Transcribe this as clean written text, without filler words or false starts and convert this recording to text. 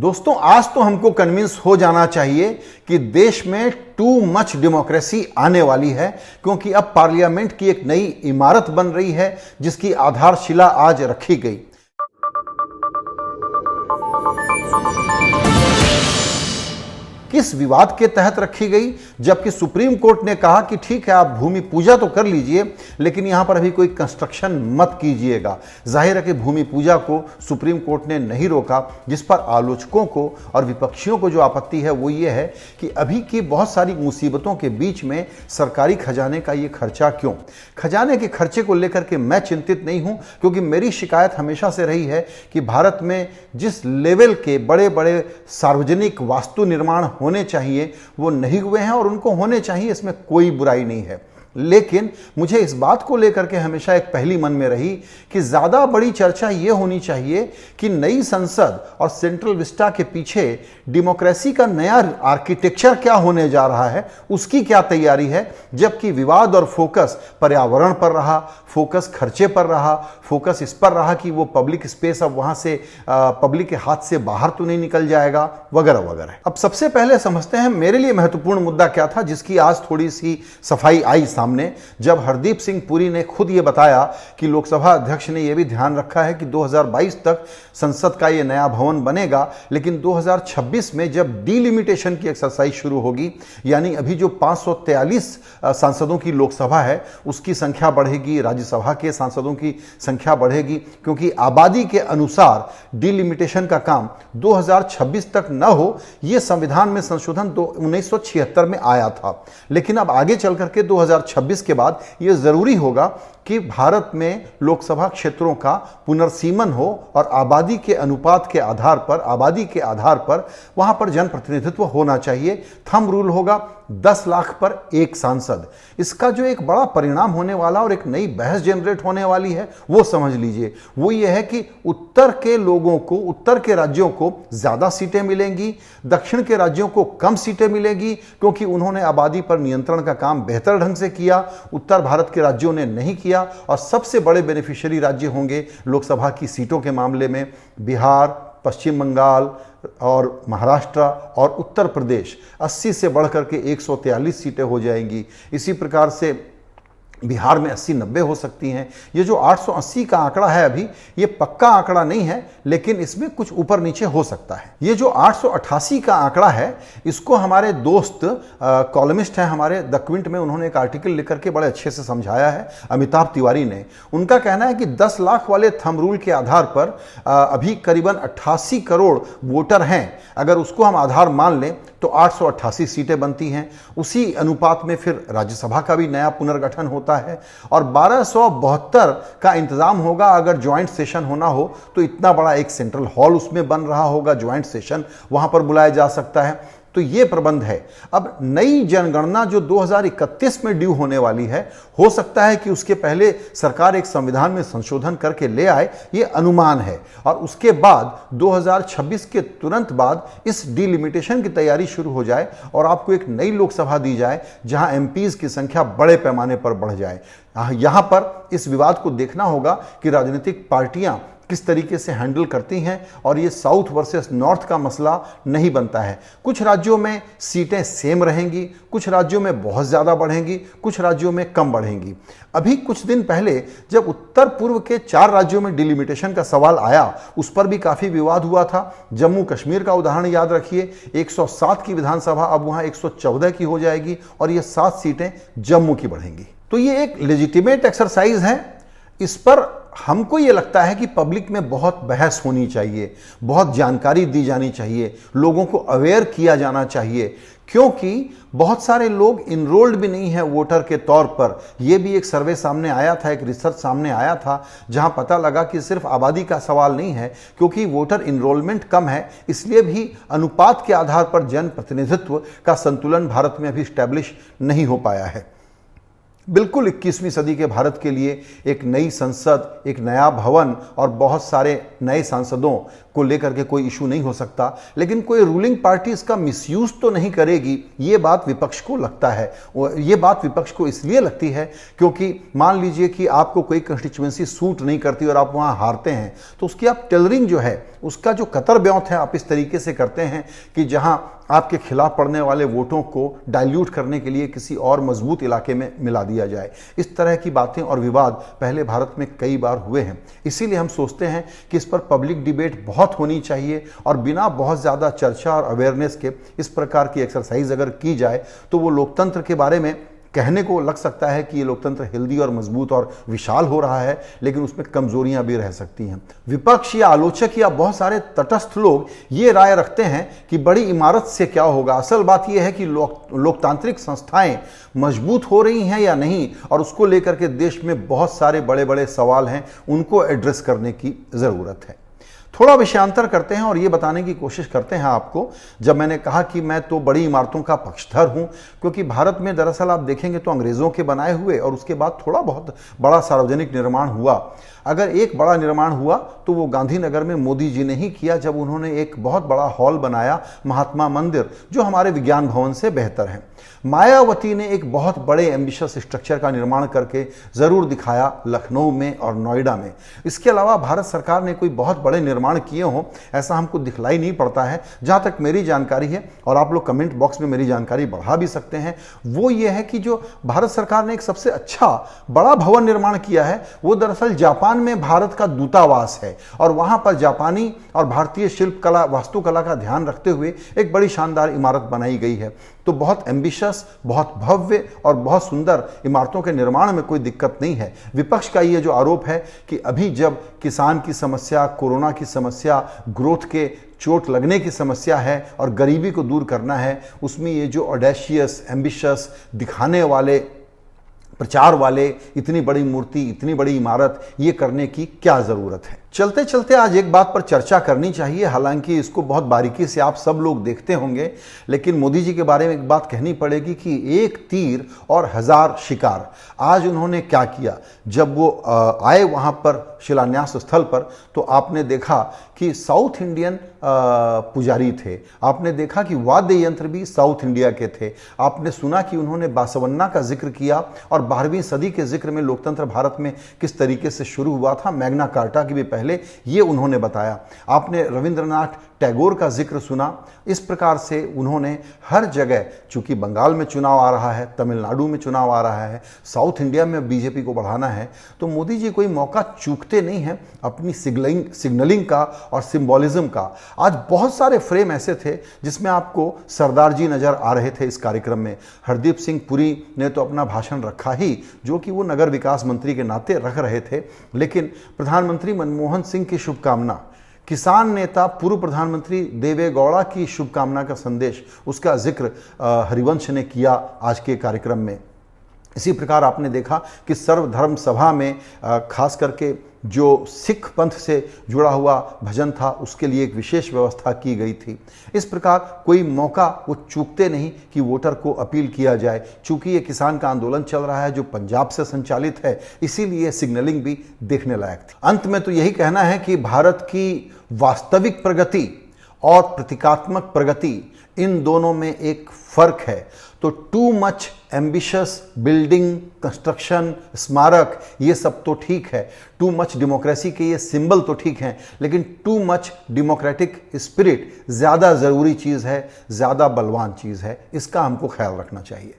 दोस्तों, आज तो हमको कन्विंस हो जाना चाहिए कि देश में टू मच डेमोक्रेसी आने वाली है, क्योंकि अब पार्लियामेंट की एक नई इमारत बन रही है जिसकी आधारशिला आज रखी गई। किस विवाद के तहत रखी गई? जबकि सुप्रीम कोर्ट ने कहा कि ठीक है, आप भूमि पूजा तो कर लीजिए, लेकिन यहां पर अभी कोई कंस्ट्रक्शन मत कीजिएगा। जाहिर है कि भूमि पूजा को सुप्रीम कोर्ट ने नहीं रोका, जिस पर आलोचकों को और विपक्षियों को जो आपत्ति है वो ये है कि अभी की बहुत सारी मुसीबतों के बीच में सरकारी खजाने का ये खर्चा क्यों? खजाने के खर्चे को लेकर के मैं चिंतित नहीं हूं, क्योंकि मेरी शिकायत हमेशा से रही है कि भारत में जिस लेवल के बड़े बड़े सार्वजनिक वास्तु निर्माण होने चाहिए वो नहीं हुए हैं, और उनको होने चाहिए, इसमें कोई बुराई नहीं है। लेकिन मुझे इस बात को लेकर के हमेशा एक पहली मन में रही कि ज्यादा बड़ी चर्चा यह होनी चाहिए कि नई संसद और सेंट्रल विस्टा के पीछे डेमोक्रेसी का नया आर्किटेक्चर क्या होने जा रहा है, उसकी क्या तैयारी है। जबकि विवाद और फोकस पर्यावरण पर रहा, फोकस खर्चे पर रहा, फोकस इस पर रहा कि वो पब्लिक स्पेस अब वहां से पब्लिक के हाथ से बाहर तो नहीं निकल जाएगा, वगैरह वगैरह। अब सबसे पहले समझते हैं मेरे लिए महत्वपूर्ण मुद्दा क्या था, जिसकी आज थोड़ी सी सफाई आई सामने, जब हरदीप सिंह पुरी ने खुद ये बताया कि लोकसभा अध्यक्ष ने यह भी ध्यान रखा है कि 2022 तक संसद का ये नया भवन बनेगा, लेकिन 2026 में जब डीलिमिटेशन की एक्सरसाइज शुरू होगी, यानी अभी जो 543 सांसदों की लोकसभा है उसकी संख्या बढ़ेगी, राज्यसभा के सांसदों की संख्या बढ़ेगी, क्योंकि आबादी के अनुसार डीलिमिटेशन का काम 2026 तक न हो, यह संविधान में संशोधन 1976 में आया था। लेकिन अब आगे चल करके 2026 के बाद यह जरूरी होगा कि भारत में लोकसभा क्षेत्रों का पुनर्सीमन हो और आबादी के अनुपात के आधार पर, आबादी के आधार पर वहां पर जनप्रतिनिधित्व होना चाहिए। थंब रूल होगा 10 लाख पर एक सांसद। इसका जो एक बड़ा परिणाम होने वाला और एक नई बहस जनरेट होने वाली है वो समझ लीजिए, वो ये है कि उत्तर के लोगों को, उत्तर के राज्यों को ज्यादा सीटें मिलेंगी, दक्षिण के राज्यों को कम सीटें मिलेंगी, क्योंकि उन्होंने आबादी पर नियंत्रण का काम बेहतर ढंग से किया, उत्तर भारत के राज्यों ने नहीं किया। और सबसे बड़े बेनिफिशियरी राज्य होंगे लोकसभा की सीटों के मामले में बिहार, पश्चिम बंगाल और महाराष्ट्र और उत्तर प्रदेश। 80 से बढ़कर के 143 सीटें हो जाएंगी। इसी प्रकार से बिहार में 80-90 हो सकती हैं। ये जो 880 का आंकड़ा है अभी, ये पक्का आंकड़ा नहीं है, लेकिन इसमें कुछ ऊपर नीचे हो सकता है। ये जो 888 का आंकड़ा है, इसको हमारे दोस्त कॉलमिस्ट हैं हमारे द क्विंट में, उन्होंने एक आर्टिकल लिख करके बड़े अच्छे से समझाया है, अमिताभ तिवारी ने। उनका कहना है कि 10 लाख वाले थंब रूल के आधार पर अभी करीबन 88 करोड़ वोटर हैं। अगर उसको हम आधार मान लें तो 888 सीटें बनती हैं। उसी अनुपात में फिर राज्यसभा का भी नया पुनर्गठन होता है, और 1272 का इंतजाम होगा। अगर ज्वाइंट सेशन होना हो तो इतना बड़ा एक सेंट्रल हॉल उसमें बन रहा होगा, ज्वाइंट सेशन वहां पर बुलाया जा सकता है। तो ये प्रबंध है। अब नई जनगणना जो 2031 में ड्यू होने वाली है, हो सकता है कि उसके पहले सरकार एक संविधान में संशोधन करके ले आए, ये अनुमान है। और उसके बाद 2026 के तुरंत बाद इस डिलिमिटेशन की तैयारी शुरू हो जाए और आपको एक नई लोकसभा दी जाए जहां एमपीज की संख्या बड़े पैमाने पर बढ़ जाए। यहां पर इस विवाद को देखना होगा कि राजनीतिक पार्टियां किस तरीके से हैंडल करती हैं, और ये साउथ वर्सेस नॉर्थ का मसला नहीं बनता है। कुछ राज्यों में सीटें सेम रहेंगी, कुछ राज्यों में बहुत ज़्यादा बढ़ेंगी, कुछ राज्यों में कम बढ़ेंगी। अभी कुछ दिन पहले जब उत्तर पूर्व के 4 राज्यों में डिलिमिटेशन का सवाल आया, उस पर भी काफ़ी विवाद हुआ था। जम्मू कश्मीर का उदाहरण याद रखिए, 107 की विधानसभा अब वहाँ 114 की हो जाएगी, और ये 7 सीटें जम्मू की बढ़ेंगी। तो ये एक लेजिटिमेट एक्सरसाइज है। इस पर हमको ये लगता है कि पब्लिक में बहुत बहस होनी चाहिए, बहुत जानकारी दी जानी चाहिए, लोगों को अवेयर किया जाना चाहिए, क्योंकि बहुत सारे लोग इनरोल्ड भी नहीं है वोटर के तौर पर। यह भी एक सर्वे सामने आया था, एक रिसर्च सामने आया था, जहां पता लगा कि सिर्फ आबादी का सवाल नहीं है, क्योंकि वोटर इनरोलमेंट कम है, इसलिए भी अनुपात के आधार पर जनप्रतिनिधित्व का संतुलन भारत में अभी स्टैब्लिश नहीं हो पाया है। बिल्कुल 21वीं सदी के भारत के लिए एक नई संसद, एक नया भवन और बहुत सारे नए सांसदों को लेकर के कोई इशू नहीं हो सकता, लेकिन कोई रूलिंग पार्टी इसका मिसयूज तो नहीं करेगी, ये बात विपक्ष को लगता है। ये बात विपक्ष को इसलिए लगती है क्योंकि मान लीजिए कि आपको कोई कंस्टिट्यूएंसी सूट नहीं करती और आप वहां हारते हैं, तो उसकी आप टेलरिंग जो है, उसका जो कतर ब्यौत है आप इस तरीके से करते हैं कि जहां आपके खिलाफ पड़ने वाले वोटों को डाइल्यूट करने के लिए किसी और मजबूत इलाके में मिला दिया जाए। इस तरह की बातें और विवाद पहले भारत में कई बार हुए हैं। इसीलिए हम सोचते हैं कि इस पर पब्लिक डिबेट बहुत होनी चाहिए और बिना बहुत ज़्यादा चर्चा और अवेयरनेस के इस प्रकार की एक्सरसाइज अगर की जाए तो वो लोकतंत्र के बारे में कहने को लग सकता है कि ये लोकतंत्र हेल्दी और मजबूत और विशाल हो रहा है, लेकिन उसमें कमजोरियां भी रह सकती हैं। विपक्ष या आलोचक या बहुत सारे तटस्थ लोग ये राय रखते हैं कि बड़ी इमारत से क्या होगा। असल बात यह है कि लोकतांत्रिक संस्थाएं मजबूत हो रही हैं या नहीं, और उसको लेकर के देश में बहुत सारे बड़े बड़े सवाल हैं, उनको एड्रेस करने की जरूरत है। थोड़ा विषयांतर करते हैं और ये बताने की कोशिश करते हैं आपको, जब मैंने कहा कि मैं तो बड़ी इमारतों का पक्षधर हूं, क्योंकि भारत में दरअसल आप देखेंगे तो अंग्रेजों के बनाए हुए और उसके बाद थोड़ा बहुत बड़ा सार्वजनिक निर्माण हुआ। अगर एक बड़ा निर्माण हुआ तो वो गांधीनगर में मोदी जी ने ही किया, जब उन्होंने एक बहुत बड़ा हॉल बनाया, महात्मा मंदिर, जो हमारे विज्ञान भवन से बेहतर है। मायावती ने एक बहुत बड़े एम्बिशियस स्ट्रक्चर का निर्माण करके जरूर दिखाया लखनऊ में और नोएडा में। इसके अलावा भारत सरकार ने कोई बहुत बड़े निर्माण किए हों ऐसा हमको दिखलाई नहीं पड़ता है। जहां तक मेरी जानकारी है, और आप लोग कमेंट बॉक्स में मेरी जानकारी बढ़ा भी सकते हैं, वो ये है कि जो भारत सरकार ने एक सबसे अच्छा बड़ा भवन निर्माण किया है वो दरअसल जापान में भारत का दूतावास है, और वहां पर जापानी और भारतीय शिल्प कला, वास्तुकला का ध्यान रखते हुए एक बड़ी शानदार इमारत बनाई गई है। तो बहुत एम्बिशियस, बहुत भव्य और बहुत सुंदर इमारतों के निर्माण में कोई दिक्कत नहीं है। विपक्ष का ये जो आरोप है कि अभी जब किसान की समस्या, कोरोना की समस्या, ग्रोथ के चोट लगने की समस्या है और गरीबी को दूर करना है, उसमें ये जो ऑडेशियस, एम्बिशियस दिखाने वाले, प्रचार वाले इतनी बड़ी मूर्ति, इतनी बड़ी इमारत, ये करने की क्या जरूरत है। चलते चलते आज एक बात पर चर्चा करनी चाहिए, हालांकि इसको बहुत बारीकी से आप सब लोग देखते होंगे, लेकिन मोदी जी के बारे में एक बात कहनी पड़ेगी कि एक तीर और 1000 शिकार। आज उन्होंने क्या किया, जब वो आए वहां पर शिलान्यास स्थल पर, तो आपने देखा कि साउथ इंडियन पुजारी थे, आपने देखा कि वाद्य यंत्र भी साउथ इंडिया के थे, आपने सुना कि उन्होंने बासवन्ना का जिक्र किया और 12वीं सदी के जिक्र में लोकतंत्र भारत में किस तरीके से शुरू हुआ था, मैग्ना कार्टा की भी पहले ये उन्होंने बताया। आपने रविंद्रनाथ टैगोर का जिक्र सुना। इस प्रकार से उन्होंने हर जगह, चूंकि बंगाल में चुनाव आ रहा है, तमिलनाडु में चुनाव आ रहा है, साउथ इंडिया में बीजेपी को बढ़ाना है, तो मोदी जी कोई मौका चूकते नहीं हैं अपनी सिग्नलिंग का और सिंबॉलिज्म का। आज बहुत सारे फ्रेम ऐसे थे जिसमें आपको सरदार जी नजर आ रहे थे। इस कार्यक्रम में हरदीप सिंह पुरी ने तो अपना भाषण रखा ही, जो कि वो नगर विकास मंत्री के नाते रख रहे थे, लेकिन प्रधानमंत्री मनमोहन सिंह की शुभकामना, किसान नेता पूर्व प्रधानमंत्री देवेगौड़ा की शुभकामना का संदेश, उसका जिक्र हरिवंश ने किया आज के कार्यक्रम में। इसी प्रकार आपने देखा कि सर्वधर्म सभा में खास करके जो सिख पंथ से जुड़ा हुआ भजन था, उसके लिए एक विशेष व्यवस्था की गई थी। इस प्रकार कोई मौका वो चूकते नहीं कि वोटर को अपील किया जाए। चूंकि ये किसान का आंदोलन चल रहा है जो पंजाब से संचालित है, इसीलिए सिग्नलिंग भी देखने लायक थी। अंत में तो यही कहना है कि भारत की वास्तविक प्रगति और प्रतीकात्मक प्रगति, इन दोनों में एक फर्क है। तो too much ambitious building, construction, स्मारक, ये सब तो ठीक है, टू मच डेमोक्रेसी के ये सिंबल तो ठीक हैं, लेकिन टू मच डेमोक्रेटिक स्पिरिट ज़्यादा ज़रूरी चीज़ है, ज़्यादा बलवान चीज़ है। इसका हमको ख्याल रखना चाहिए।